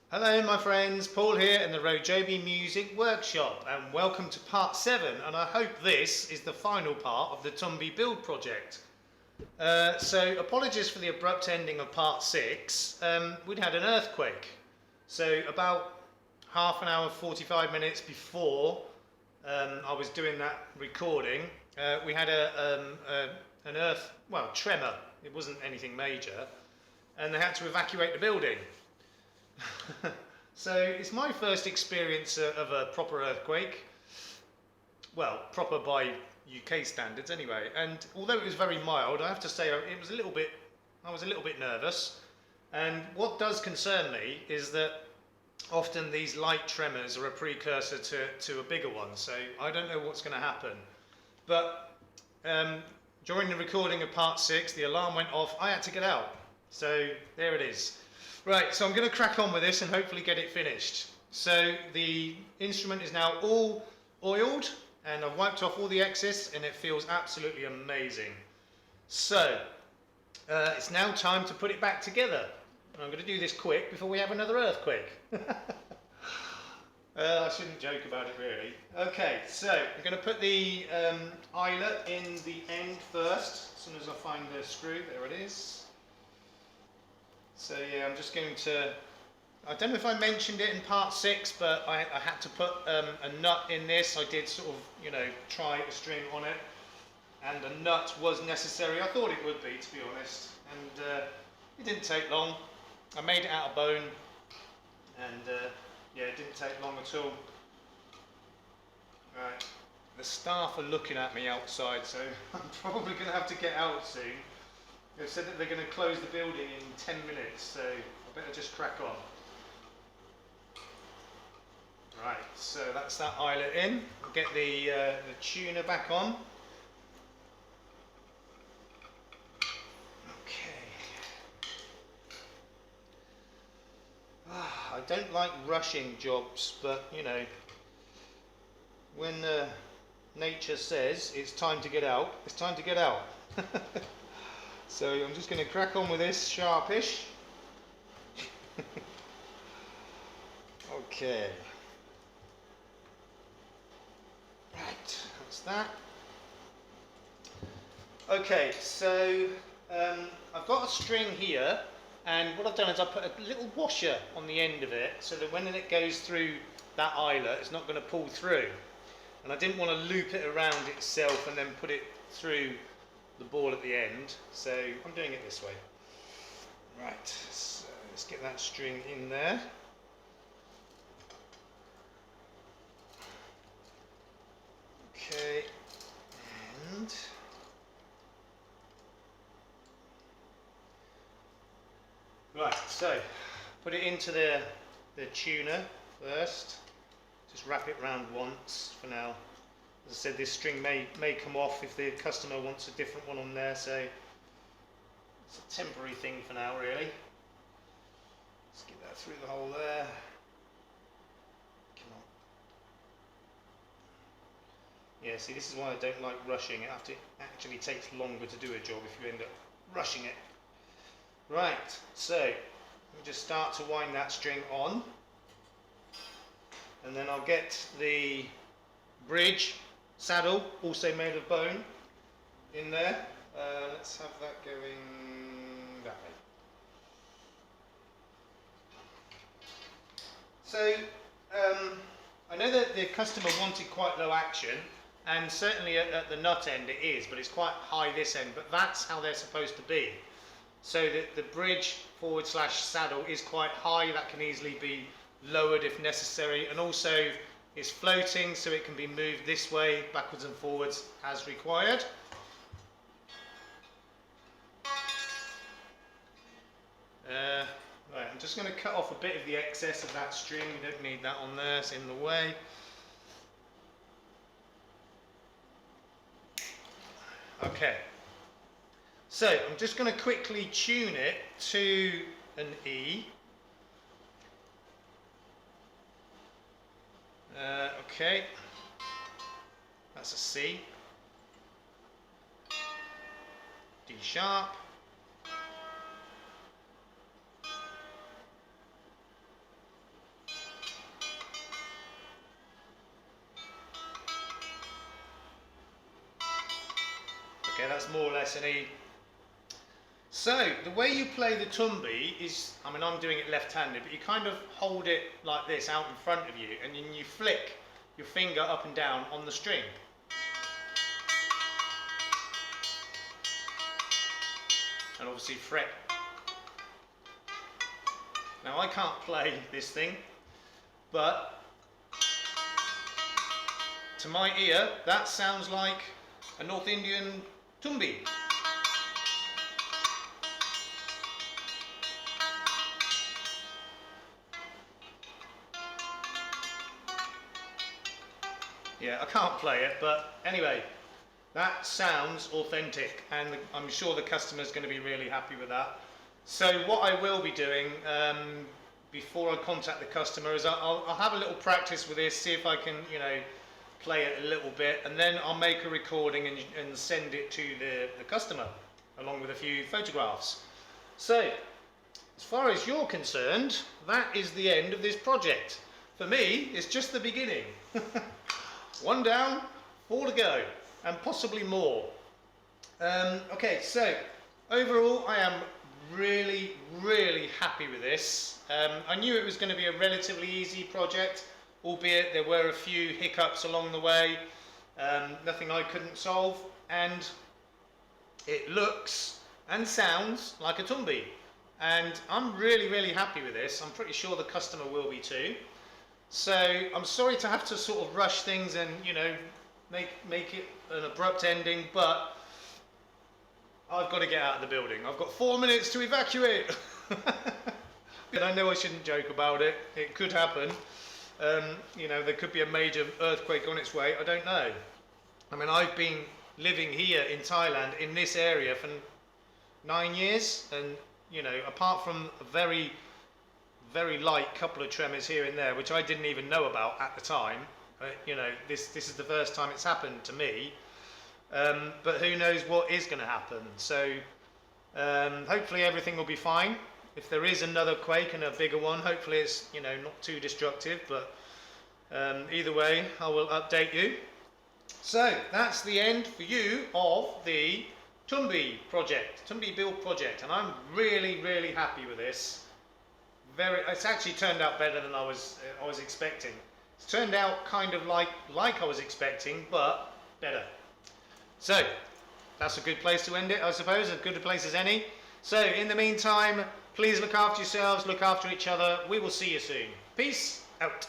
Hello my friends, Paul here in the RoJoBe Music Workshop and welcome to part 7, and I hope this is the final part of the Tumbi build project. So apologies for the abrupt ending of part 6. We'd had an earthquake, so about half an hour, 45 minutes before I was doing that recording, we had an tremor. It wasn't anything major, and they had to evacuate the building. So it's my first experience of a proper earthquake. Well, proper by UK standards anyway. And although it was very mild, I have to say I was a little bit nervous. And what does concern me is that often these light tremors are a precursor to a bigger one. So I don't know what's going to happen. But during the recording of part 6, the alarm went off. I had to get out. So there it is. Right, so I'm going to crack on with this and hopefully get it finished. So the instrument is now all oiled and I've wiped off all the excess and it feels absolutely amazing. So it's now time to put it back together. And I'm going to do this quick before we have another earthquake. I shouldn't joke about it really. Okay, so I'm going to put the eyelet in the end first, as soon as I find the screw. There it is. So yeah, I'm just going to, I don't know if I mentioned it in part 6, but I had to put a nut in this. I did sort of, try a string on it, and a nut was necessary. I thought it would be, to be honest, and it didn't take long. I made it out of bone, and yeah, it didn't take long at all. Right, the staff are looking at me outside, so I'm probably going to have to get out soon. They've said that they're going to close the building in 10 minutes, so I better just crack on. Right, so that's that eyelet in. I'll get the tuner back on. Okay. I don't like rushing jobs, but when nature says it's time to get out, it's time to get out. So I'm just going to crack on with this sharpish. Okay. Right, that's that. Okay, so I've got a string here, and what I've done is I put a little washer on the end of it so that when it goes through that eyelet, it's not going to pull through. And I didn't want to loop it around itself and then put it through the ball at the end, so I'm doing it this way. Right, so let's get that string in there. Okay, and right, so put it into the tuner first. Just wrap it round once for now. As I said, this string may come off if the customer wants a different one on there, so it's a temporary thing for now really. Let's get that through the hole there. Come on. Yeah, see, this is why I don't like rushing. It actually takes longer to do a job if you end up rushing it. Right, so we just start to wind that string on, and then I'll get the bridge saddle, also made of bone, in there. Let's have that going that way. So I know that the customer wanted quite low action, and certainly at the nut end it is, but it's quite high this end, but that's how they're supposed to be. So that the bridge / saddle is quite high. That can easily be lowered if necessary, and also it's floating, so it can be moved this way, backwards and forwards as required. Right, I'm just going to cut off a bit of the excess of that string. We don't need that on there, it's in the way. Okay, so I'm just going to quickly tune it to an E. Okay, that's a C, D sharp, Yeah, that's more or less an E. So, the way you play the tumbi is, I mean, I'm doing it left-handed, but you kind of hold it like this out in front of you, and then you flick your finger up and down on the string. And obviously fret. Now, I can't play this thing, but to my ear, that sounds like a North Indian tumbi. Yeah, I can't play it, but anyway, that sounds authentic, and I'm sure the customer's going to be really happy with that. So what I will be doing before I contact the customer is I'll have a little practice with this, see if I can, you know, play it a little bit, and then I'll make a recording and send it to the customer along with a few photographs. So as far as you're concerned, that is the end of this project. For me, it's just the beginning. One down, 4 to go, and possibly more. Okay, so overall I am really happy with this. I knew it was going to be a relatively easy project, albeit there were a few hiccups along the way, nothing I couldn't solve, and it looks and sounds like a tumbi, and I'm really happy with this. I'm pretty sure the customer will be too. So I'm sorry to have to sort of rush things and, you know, make it an abrupt ending, but I've got to get out of the building. I've got 4 minutes to evacuate. And I know I shouldn't joke about it. It could happen. You know, there could be a major earthquake on its way. I don't know. I mean, I've been living here in Thailand, in this area, for 9 years, and, you know, apart from a very light couple of tremors here and there, which I didn't even know about at the time. You know, this is the first time it's happened to me. But who knows what is going to happen. So hopefully everything will be fine. If there is another quake and a bigger one, hopefully it's, you know, not too destructive. But either way, I will update you. So that's the end for you of the Tumbi project, Tumbi build project, and I'm really happy with this. It's actually turned out better than I was expecting. It's turned out kind of like I was expecting, but better. So that's a good place to end it, I suppose, as good a place as any. So in the meantime, please look after yourselves, look after each other. We will see you soon. Peace out.